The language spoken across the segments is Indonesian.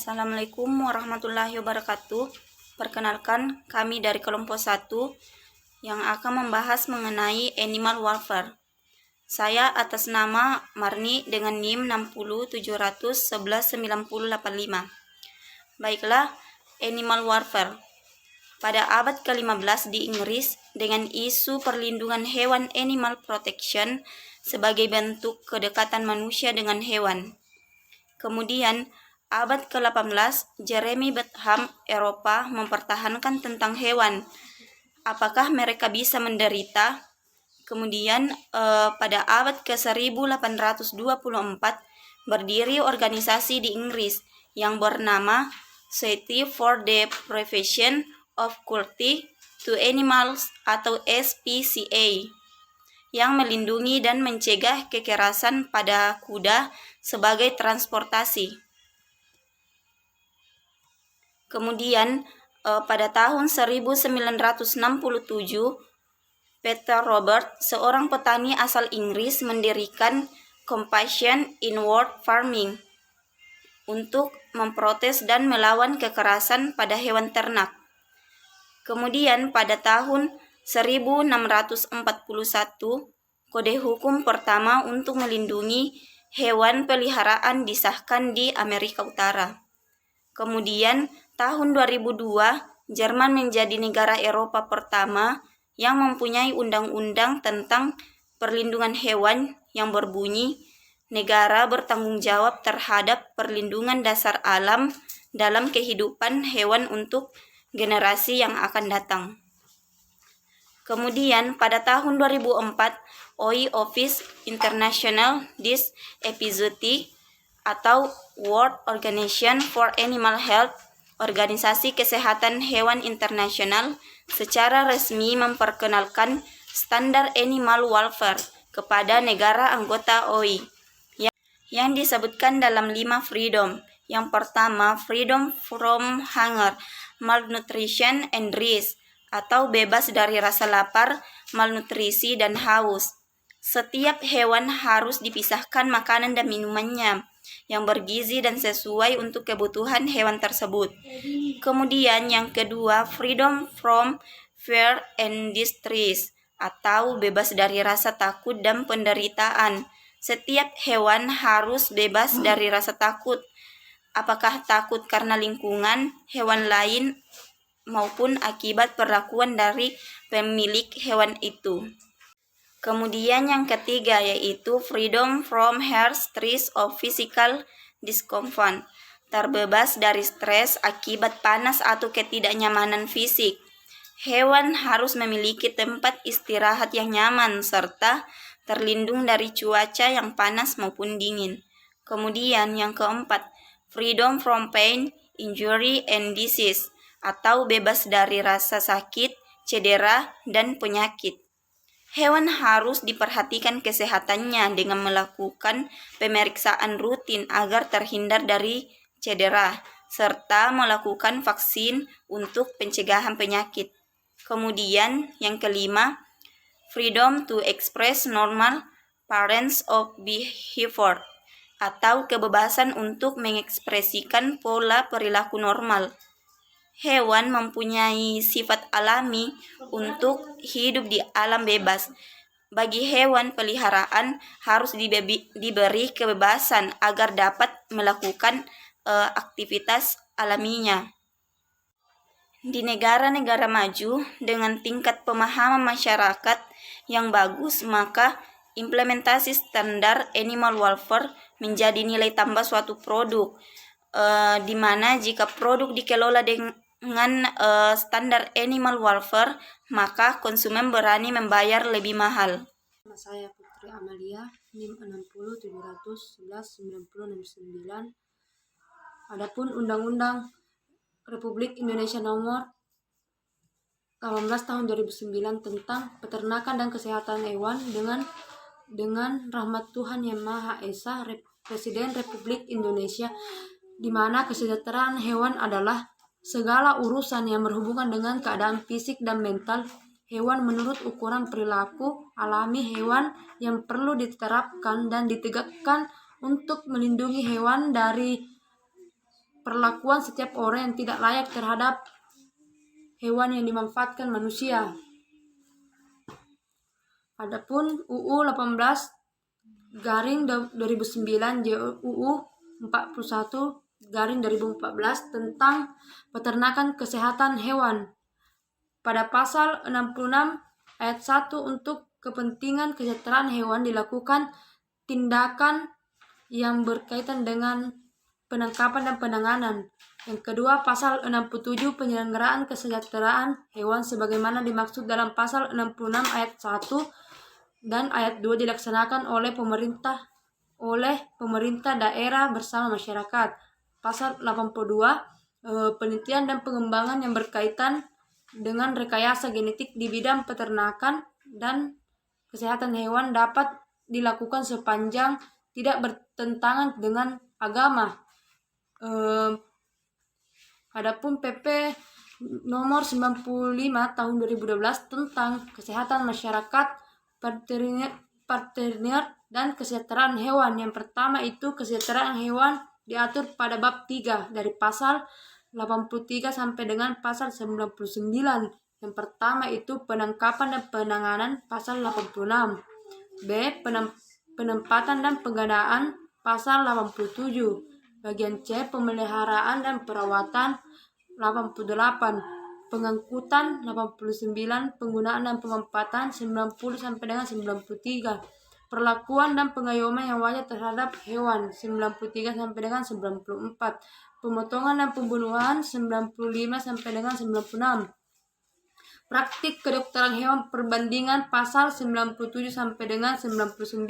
Assalamualaikum warahmatullahi wabarakatuh. Perkenalkan, kami dari kelompok 1 yang akan membahas mengenai animal welfare. Saya atas nama Marni dengan NIM 6070119085. Baiklah, animal welfare. Pada abad ke-15 di Inggris, dengan isu perlindungan hewan animal protection sebagai bentuk kedekatan manusia dengan hewan. Kemudian, abad ke-18, Jeremy Bentham, Eropa, mempertahankan tentang hewan. Apakah mereka bisa menderita? Kemudian, pada abad ke-1824, berdiri organisasi di Inggris yang bernama Society for the Prevention of Cruelty to Animals atau SPCA, yang melindungi dan mencegah kekerasan pada kuda sebagai transportasi. Kemudian pada tahun 1967, Peter Robert, seorang petani asal Inggris, mendirikan Compassion Inward Farming untuk memprotes dan melawan kekerasan pada hewan ternak. Kemudian pada tahun 1641, Kode Hukum pertama untuk melindungi hewan peliharaan disahkan di Amerika Utara. Kemudian tahun 2002, Jerman menjadi negara Eropa pertama yang mempunyai undang-undang tentang perlindungan hewan yang berbunyi, negara bertanggung jawab terhadap perlindungan dasar alam dalam kehidupan hewan untuk generasi yang akan datang. Kemudian pada tahun 2004, OI Office International Disability atau World Organization for Animal Health, Organisasi Kesehatan Hewan Internasional, secara resmi memperkenalkan standar animal welfare kepada negara anggota OI yang disebutkan dalam 5 freedom. Yang pertama, freedom from hunger, malnutrition and disease, atau bebas dari rasa lapar, malnutrisi, dan haus. Setiap hewan harus dipisahkan makanan dan minumannya yang bergizi dan sesuai untuk kebutuhan hewan tersebut. Kemudian yang kedua, freedom from fear and distress, atau bebas dari rasa takut dan penderitaan. Setiap hewan harus bebas dari rasa takut, apakah takut karena lingkungan, hewan lain, maupun akibat perlakuan dari pemilik hewan itu. Kemudian yang ketiga yaitu freedom from harsh stress of physical discomfort, terbebas dari stres akibat panas atau ketidaknyamanan fisik. Hewan harus memiliki tempat istirahat yang nyaman serta terlindung dari cuaca yang panas maupun dingin. Kemudian yang keempat, freedom from pain, injury, and disease, atau bebas dari rasa sakit, cedera, dan penyakit. Hewan harus diperhatikan kesehatannya dengan melakukan pemeriksaan rutin agar terhindar dari cedera, serta melakukan vaksin untuk pencegahan penyakit. Kemudian yang kelima, freedom to express normal patterns of behavior, atau kebebasan untuk mengekspresikan pola perilaku normal. Hewan mempunyai sifat alami untuk hidup di alam bebas. Bagi hewan peliharaan harus diberi kebebasan agar dapat melakukan aktivitas alaminya. Di negara-negara maju dengan tingkat pemahaman masyarakat yang bagus, maka implementasi standar animal welfare menjadi nilai tambah suatu produk, di mana jika produk dikelola dengan standar animal welfare, maka konsumen berani membayar lebih mahal. Nama saya Putri Amalia, NIM 6070119069. Adapun Undang-Undang Republik Indonesia Nomor 18 Tahun 2009 tentang peternakan dan kesehatan hewan dengan rahmat Tuhan Yang Maha Esa, Presiden Republik Indonesia, di mana kesejahteraan hewan adalah segala urusan yang berhubungan dengan keadaan fisik dan mental hewan menurut ukuran perilaku alami hewan yang perlu diterapkan dan ditegakkan untuk melindungi hewan dari perlakuan setiap orang yang tidak layak terhadap hewan yang dimanfaatkan manusia. Adapun UU 18 garing 2009 JUU 41 garing 2014 tentang peternakan kesehatan hewan. Pada pasal 66 ayat 1 untuk kepentingan kesejahteraan hewan dilakukan tindakan yang berkaitan dengan penangkapan dan penanganan. Yang kedua, pasal 67 penyelenggaraan kesejahteraan hewan sebagaimana dimaksud dalam pasal 66 ayat 1 dan ayat 2 dilaksanakan oleh pemerintah daerah bersama masyarakat. Pasal 82 penelitian dan pengembangan yang berkaitan dengan rekayasa genetik di bidang peternakan dan kesehatan hewan dapat dilakukan sepanjang tidak bertentangan dengan agama. Adapun PP nomor 95 tahun 2012 tentang kesehatan masyarakat, paterner dan kesejahteraan hewan. Yang pertama itu kesejahteraan hewan diatur pada bab 3 dari pasal 83 sampai dengan pasal 99. Yang pertama itu penangkapan dan penanganan pasal 86. B. Penempatan dan pengadaan pasal 87. Bagian C. Pemeliharaan dan perawatan 88. Pengangkutan 89. Penggunaan dan penempatan 90 sampai dengan 93. Perlakuan dan pengayoman yang wajar terhadap hewan 93 sampai dengan 94. Pemotongan dan pembunuhan 95 sampai dengan 96. Praktik kedokteran hewan perbandingan pasal 97 sampai dengan 99.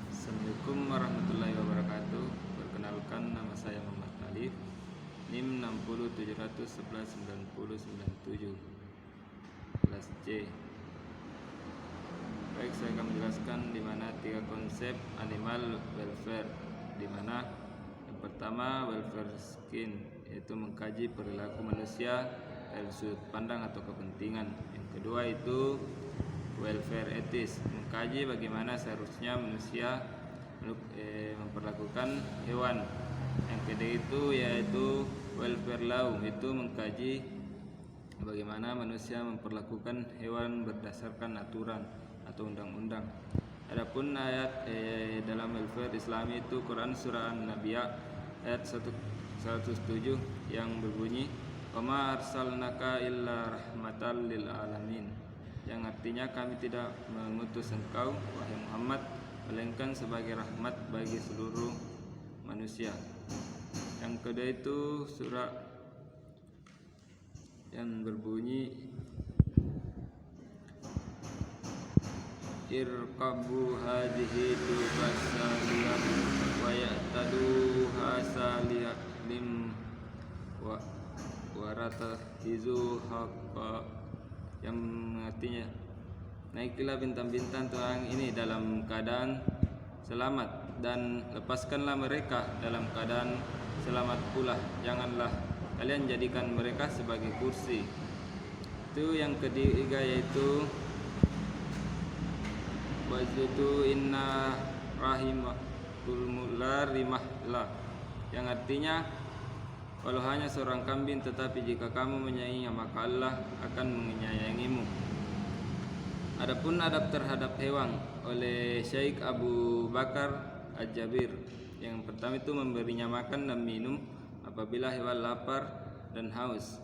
Assalamualaikum warahmatullahi wabarakatuh. Perkenalkan, nama saya Muhammad Alif, NIM 607119097, kelas C. Baik, saya akan menjelaskan di mana 3 konsep animal welfare, di mana yang pertama welfare skin, yaitu mengkaji perilaku manusia dari sudut pandang atau kepentingan. Yang kedua itu welfare etis, mengkaji bagaimana seharusnya manusia memperlakukan hewan. Yang ketiga itu yaitu welfare law, itu mengkaji bagaimana manusia memperlakukan hewan berdasarkan aturan atau undang-undang. Adapun ayat dalam welfare Islami itu Quran surah An-Nabiyah ayat 107 yang berbunyi wa ma arsalnaka illa rahmatan lil alamin, yang artinya kami tidak mengutus engkau wahai Muhammad melainkan sebagai rahmat bagi seluruh manusia. Yang kedua itu surah yang berbunyi irkabu hadhihi tubasaliyah wa ya'tadu hasaliyalim wa waratahizu haqqa, yang artinya naiklah bintang-bintang Tuhan ini dalam keadaan selamat dan lepaskanlah mereka dalam keadaan selamat pula, janganlah kalian jadikan mereka sebagai kursi. Itu yang ketiga yaitu wajitu inna rahimatul mular rimahlah, yang artinya kalau hanya seorang kambing, tetapi jika kamu menyayanginya maka Allah akan menyayangimu. Adapun adab terhadap hewan oleh Syekh Abu Bakar Al-Jabir, yang pertama itu memberinya makan dan minum apabila hewan lapar dan haus.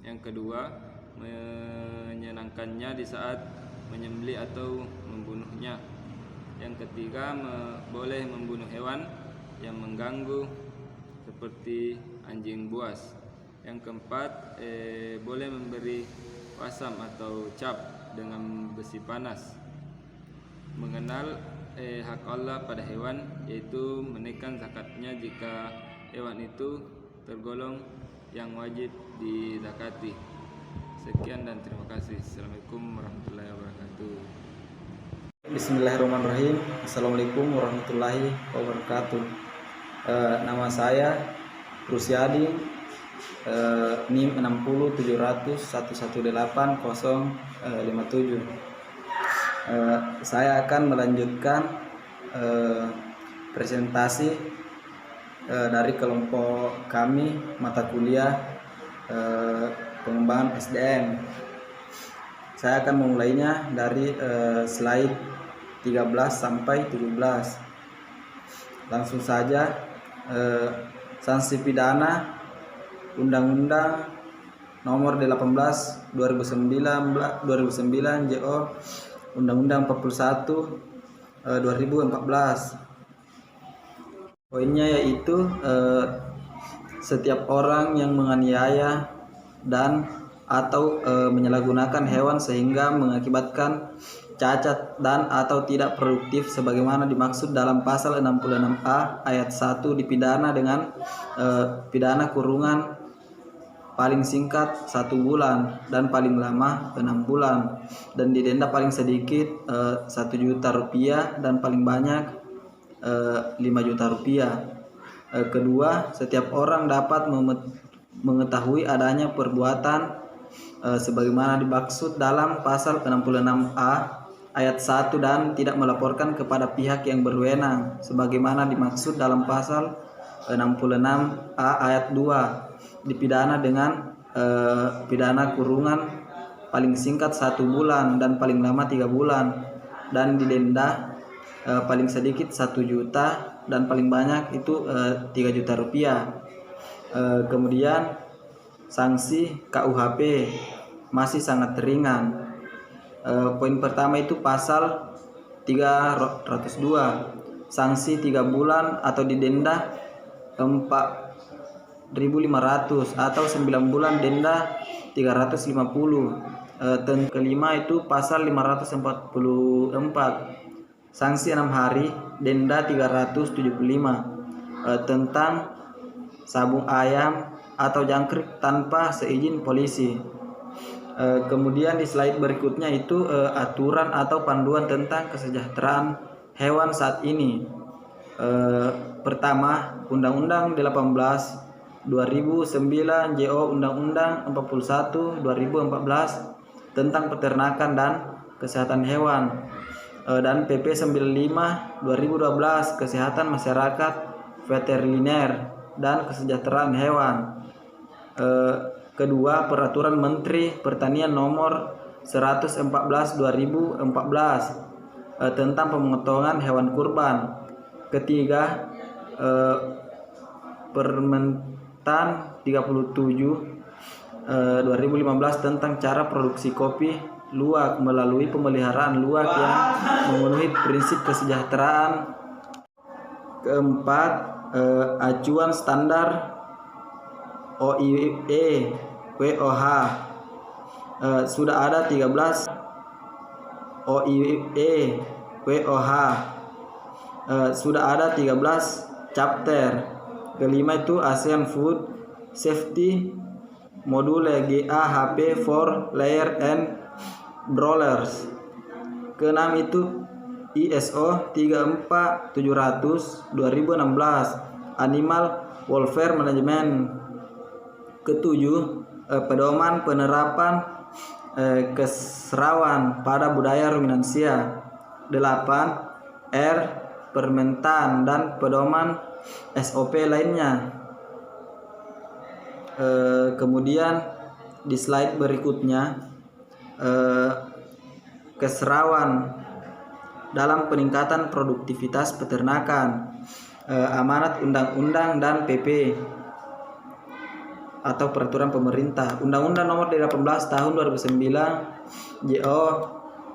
Yang kedua, menyenangkannya di saat menyembelih atau membunuhnya. Yang ketiga, boleh membunuh hewan yang mengganggu seperti anjing buas. Yang keempat, boleh memberi wasam atau cap dengan besi panas. Mengenal hak Allah pada hewan, yaitu menaikkan zakatnya jika hewan itu tergolong yang wajib dizakati. Sekian dan terima kasih. Assalamualaikum warahmatullahi wabarakatuh. Bismillahirrahmanirrahim. Assalamualaikum warahmatullahi wabarakatuh. Nama saya Rusyadi, NIM 60700118057. Saya akan melanjutkan presentasi dari kelompok kami mata kuliah pengembangan SDM. Saya akan memulainya dari slide 13 sampai 17. Langsung saja, sanksi pidana Undang-Undang Nomor 18 2009 JO Undang-Undang 41 2014. Poinnya yaitu setiap orang yang menganiaya dan atau menyalahgunakan hewan sehingga mengakibatkan cacat dan atau tidak produktif sebagaimana dimaksud dalam pasal 66A ayat 1 dipidana dengan pidana kurungan paling singkat 1 bulan dan paling lama 6 bulan dan didenda paling sedikit 1 juta rupiah dan paling banyak 5 juta rupiah. Kedua, setiap orang dapat mengetahui adanya perbuatan sebagaimana dimaksud dalam pasal 66A ayat 1 dan tidak melaporkan kepada pihak yang berwenang sebagaimana dimaksud dalam pasal 66A ayat 2 dipidana dengan pidana kurungan paling singkat 1 bulan dan paling lama 3 bulan dan didenda paling sedikit 1 juta dan paling banyak itu 3 juta rupiah. Kemudian sanksi KUHP masih sangat ringan. Poin pertama itu pasal 302, sanksi 3 bulan atau didenda 4.500 atau 9 bulan denda 350. Kelima itu pasal 544, sanksi 6 hari denda 375 tentang sabung ayam atau jangkrik tanpa seizin polisi. Kemudian di slide berikutnya itu aturan atau panduan tentang kesejahteraan hewan saat ini. Pertama, Undang-Undang 18 2009 JO Undang-Undang 41 2014 tentang peternakan dan kesehatan hewan dan PP 95 2012 kesehatan masyarakat veteriner dan kesejahteraan hewan. Kedua, Peraturan Menteri Pertanian Nomor 114 2014 tentang pemotongan hewan kurban. Ketiga, Permentan 37 2015 tentang cara produksi kopi luwak melalui pemeliharaan luwak yang memenuhi prinsip kesejahteraan. Keempat, acuan standar OIE WOH sudah ada 13 OIE WOH sudah ada 13 chapter. Kelima itu ASEAN Food Safety Module GAHP for Layer and Broilers. Keenam itu ISO 34700 2016 Animal Welfare Management. Ketujuh, pedoman penerapan keserawan pada budaya ruminansia. 8. Permentan dan pedoman SOP lainnya. Kemudian di slide berikutnya keserawan dalam peningkatan produktivitas peternakan, amanat undang-undang dan PP atau peraturan pemerintah. Undang-Undang Nomor 18 Tahun 2009 JO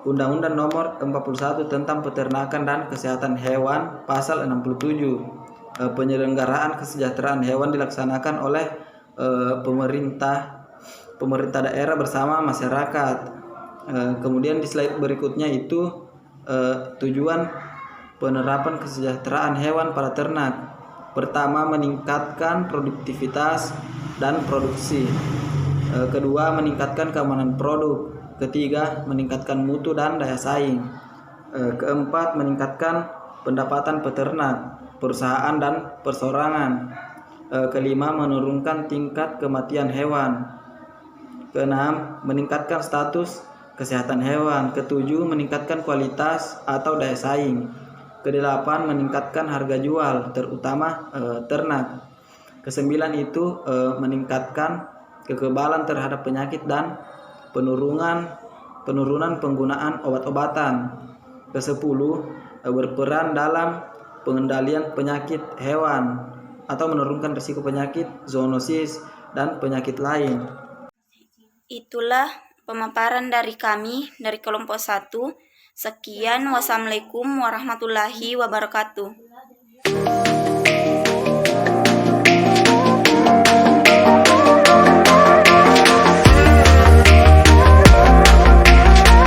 Undang-Undang Nomor 41 tentang peternakan dan kesehatan hewan pasal 67. Penyelenggaraan kesejahteraan hewan dilaksanakan oleh pemerintah daerah bersama masyarakat. Kemudian di slide berikutnya itu tujuan penerapan kesejahteraan hewan pada ternak. Pertama, meningkatkan produktivitas dan produksi. Kedua, meningkatkan keamanan produk. Ketiga, meningkatkan mutu dan daya saing. Keempat, meningkatkan pendapatan peternak, perusahaan dan persorangan. Kelima, menurunkan tingkat kematian hewan. Keenam, meningkatkan status kesehatan hewan. Ketujuh, meningkatkan kualitas atau daya saing. Kedelapan, meningkatkan harga jual, terutama ternak. Kesembilan itu meningkatkan kekebalan terhadap penyakit dan penurunan penggunaan obat-obatan. Kesepuluh, berperan dalam pengendalian penyakit hewan atau menurunkan risiko penyakit zoonosis dan penyakit lain. Itulah pemaparan dari kami dari kelompok 1. Sekian, wassalamualaikum warahmatullahi wabarakatuh.